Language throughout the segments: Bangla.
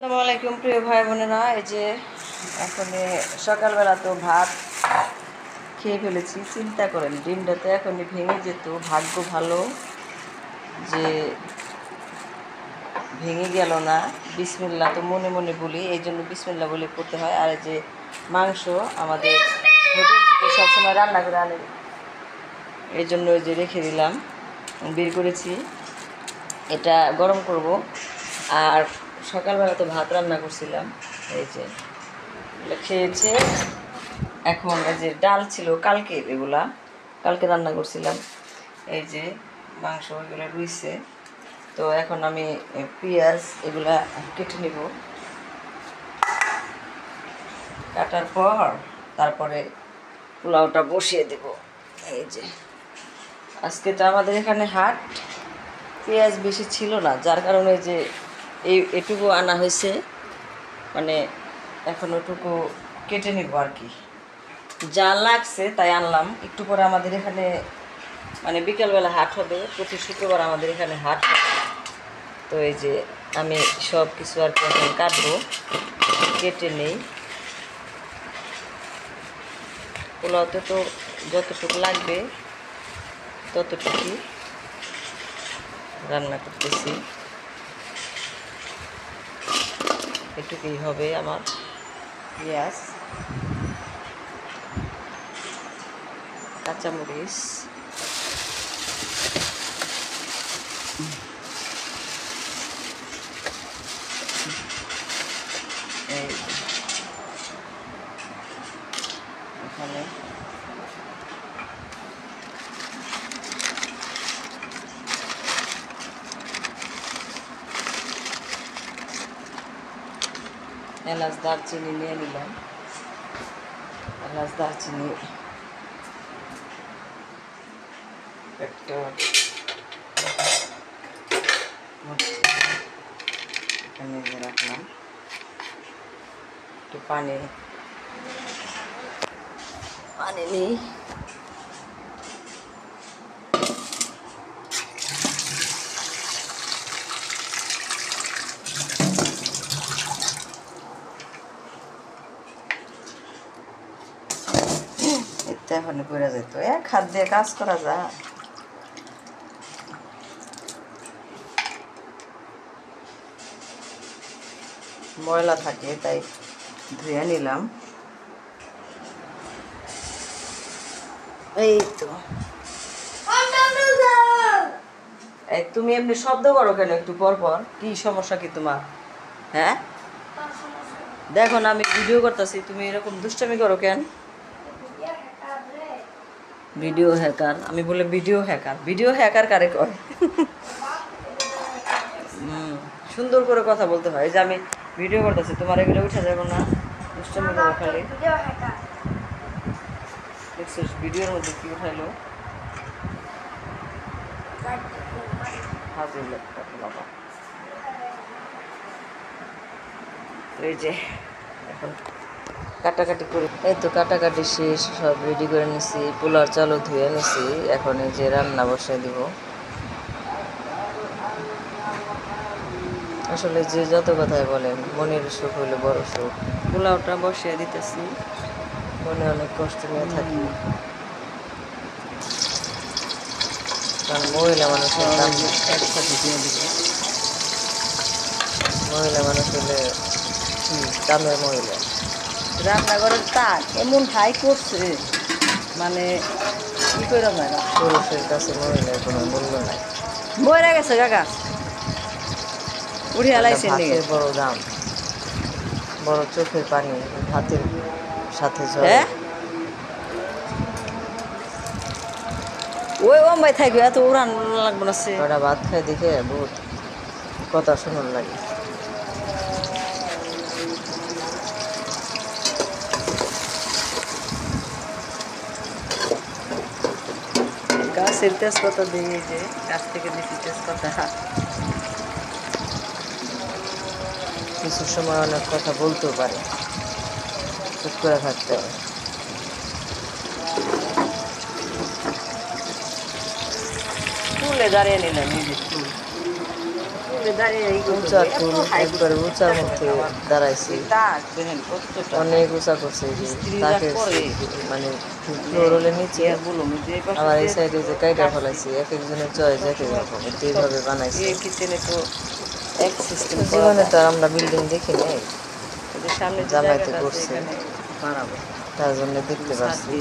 আসসালামু আলাইকুম প্রিয় ভাই বোনেরা। এই যে এখন সকালবেলা তো ভাত খেয়ে ফেলেছি। চিন্তা করেন ডিমটা তো এখনই ভেঙে যেত, ভাগ্য ভালো যে ভেঙে গেল না। বিসমিল্লাহ তো মনে মনে বলি, এই জন্য বিসমিল্লাহ বলে করতে হয়। আর এই যে মাংস আমাদের হোটেল থেকে সবসময় রান্না করে আনে, এই জন্য ওই যে রেখে দিলাম, বের করেছি, এটা গরম করব। আর সকালবেলা তো ভাত রান্না করছিলাম, এই যে খেয়েছে। এখন এই যে ডাল ছিল কালকে, এগুলা কালকে রান্না করছিলাম। এই যে মাংস এগুলো রুইছে, তো এখন আমি পেঁয়াজ এগুলা কেটে নেব। কাটার পর তারপরে পোলাওটা বসিয়ে দেব। এই যে আজকে তো আমাদের এখানে হাট, পেঁয়াজ বেশি ছিল না, যার কারণে যে এটুকু আনা হয়েছে, মানে এখন ওটুকু কেটে নেব আর কি, যা লাগছে তাই আনলাম। একটু পরে আমাদের এখানে মানে বিকেলবেলা হাট হবে, প্রতি শুক্রবার আমাদের এখানে হাট হবে। তো এই যে আমি সব কিছু আর কি এখন কাটবো, কেটে নেই। পোলাওতে তো যতটুকু লাগবে ততটুকুই রান্না করতেছি, এটুকুই হবে আমার। পেঁয়াজ, কাঁচামরিচ, এই এখানে এলাচ দারচিনি নিয়ে নিলাম। এলাচ দারচিনি একটা এখানে রাখলাম। একটু পানি নিই। এতে এখন করে যেত, এক হাত দিয়ে কাজ করা যায়। ময়লা থাকে তাই ধুয়ে নিলাম। এই তো এই তুমি এমনি শব্দ করো কেন একটু পর পর? কি সমস্যা কি তোমার? হ্যাঁ দেখো না, আমি ভিডিও করতেছি, তুমি এরকম দুষ্টামি করো কেন? Video hacker? আমি বলে ভিডিও হ্যাকার? ভিডিও হ্যাকার কারে কয়? সুন্দর করে কথা বলতে হয়। যে আমি ভিডিও করতেছি, তোমার এগুলো উঠে যাবো না, দুষ্টামি করো খালি। দেখছিস ভিডিওর মধ্যে কি উঠাইলো? হাজির বাবা। এই যে এখন কাটাকাটি করে, এই তো কাটাকাটি শেষ, সব রেডি করে নিছি, পোলার চালও ধুয়ে নিছি। এখন এই যে রান্না বসিয়ে দিব। আসলে যে যত কথাই বলেন, মনের সুখ হইলে বড় সুখ। পোলাওটা বসিয়ে দিতেছি, মনে অনেক কষ্ট নিয়ে থাকি, কারণ মহিলা মানুষের দাম একসাথে দিয়ে দিব। মহিলা মানুষ হলে দামের মহিলা। রান্নাঘরের তাক এমন হাই করছে, মানে কি করে হয় না, পুরুষের কাছে মহিলার কোনো মূল্য নাই। মরে গেছে কাকা, উঠে আলাইছে বড় দাম, বড় চোখের পানি ভাতের সাথে ঝরে। ওই অম্বাই থাকবে, এত উড়ান লাগবে না। ওটা ভাত খাই দেখে বহুত কথা শোনার লাগে। গাছের তেজপাতা দিয়ে, যে গাছ থেকে দিচ্ছি তেজপাতা। কিছু সময় অনেক কথা বলতেও পারে, চুপ করে থাকতে হবে। তুলে দাঁড়িয়ে নিলাম, এই যে ফুল উঁচা টুল একবারে উঁচার মধ্যে দাঁড়াইছি, অনেক উঁচা করছে, যে তাকের মানে ফ্লোর হলে নিচে, আবার এই সাইডে যে কাইটা ফেলাইছি, এক একজনের চয়েস এক এক রকম, এইভাবে বানাইছি। জীবনে তো আর আমরা বিল্ডিং দেখি নাই, জামাইতে করছে, তার জন্য দেখতে পাচ্ছি।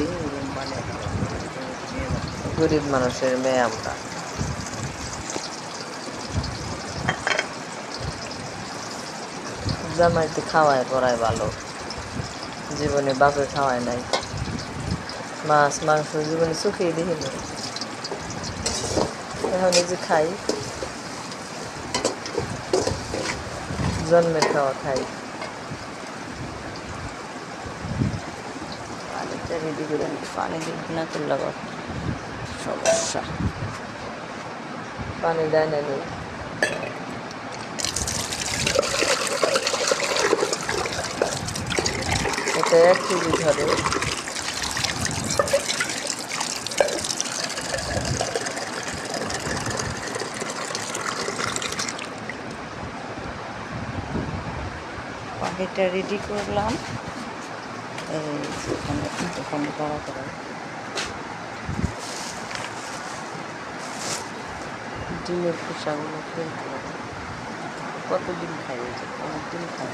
গরিব মানুষের মেয়ে আমরা। জামাইতে খাওয়ায় পড়ায় ভালো, জীবনে বাপে খাওয়ায় নাই, মাছ মাংস জীবনে চোখেই দেখি নাই, এখন এই যে খাই, জন্মের খাওয়া খাই। পানিটা রেডি করে পানি না করলে আবার সমস্যা, পানি দেয় না নেই। এটা 1 কেজি ধরে, পানিটা রেডি করলাম। ওখানে করা করা ডিমের খোসাগুলো ফেলতে হবে। কত ডিম খাই, অনেক ডিম খাই।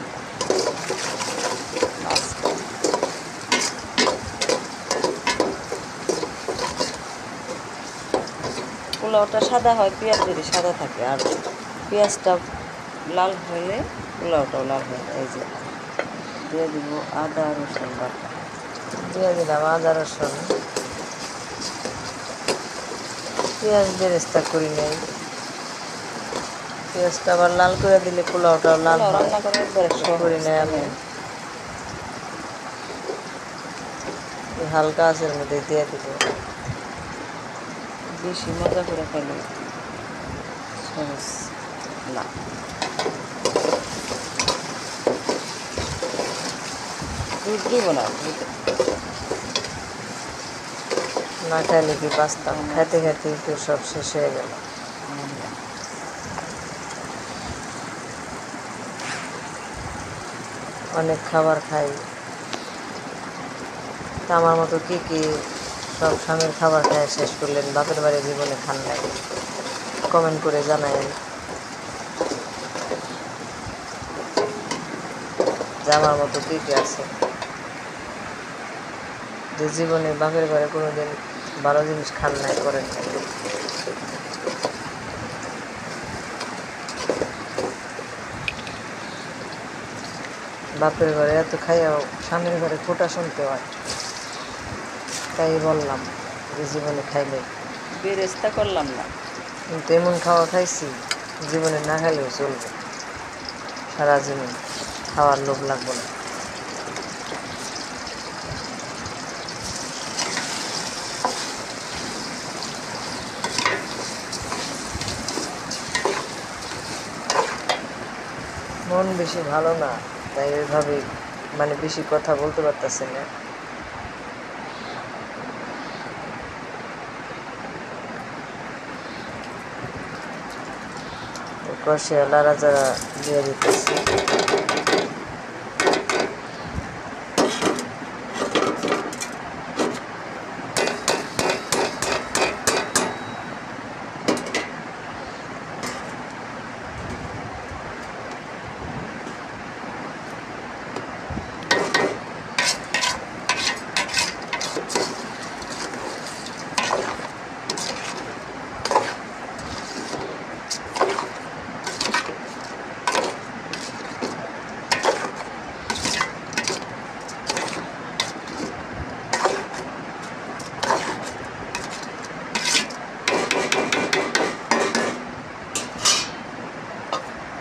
পোলাওটা সাদা হয়, পেঁয়াজ যদি সাদা থাকে, আর পেঁয়াজটা লাল হলে পোলাওটাও লাল হয়। এই যে দিয়ে দিব আদা রসুন বাটা, দিয়ে দিলাম আদা রসুন, পেঁয়াজ বেরেস্তা করি নেই, পেঁয়াজটা আবার লাল করে দিলে পোলাওটাও লাল করি নেই আমি। হালকা আঁচের মধ্যে দিয়ে দিব, বেশি মজা করে খাইলে সহজ না। দুধ দিব না, না খাইলে কি বাঁচতাম, খাইতে খাইতে তো সব শেষ হয়ে গেল। অনেক খাবার খাই, তা আমার মতো কি কি সব স্বামীর খাবার খাই শেষ করলেন, বাপের বাড়ি জীবনে খান নাই? কমেন্ট করে জানায়েন যে আমার মতো কি কি আছে, যে জীবনে বাপের ঘরে কোনোদিন ভালো জিনিস খান নাই, করেন নাই। বাপের ঘরে এত খাইয়াও স্বামীর ঘরে খোটা শুনতে হয়, তাই বললাম যে জীবনে খাইলে বেরেস্তা করলাম না, কিন্তু এমন খাওয়া খাইছি জীবনে না খাইলেও চলবে, সারা জীবন খাওয়ার লোভ লাগবে না। মন বেশি ভালো না, তাই ওইভাবে মানে বেশি কথা বলতে পারতেছি না। কষে লাড়াচাড়া দিয়ে দিতেছি।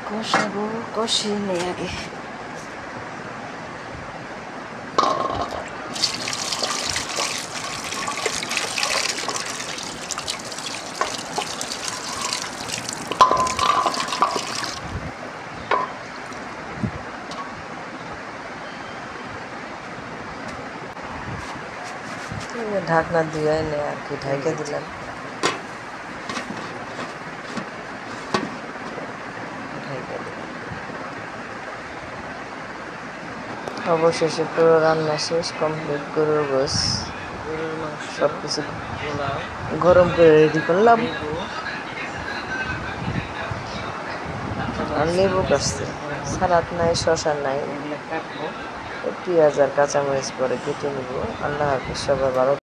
কষাবো, কষিয়ে নেই আগে। ঢাকনা দিয়ে এনে আর কি ঢেকে দিলাম। অবশেষে পুরো রান্না শেষ, কমপ্লিট। গরুর গোস গরুর মাংস, সব কিছু পোলাও, গরম করে রেডি করলাম। লেবু, আর লেবু কাটছে, সালাদ নাই, শশা নাই, এগুলো কাটবো। পেঁয়াজ আর কাঁচামরিচ পরে কেটে নিব। আল্লাহ হাফিজ, সবাই ভালো।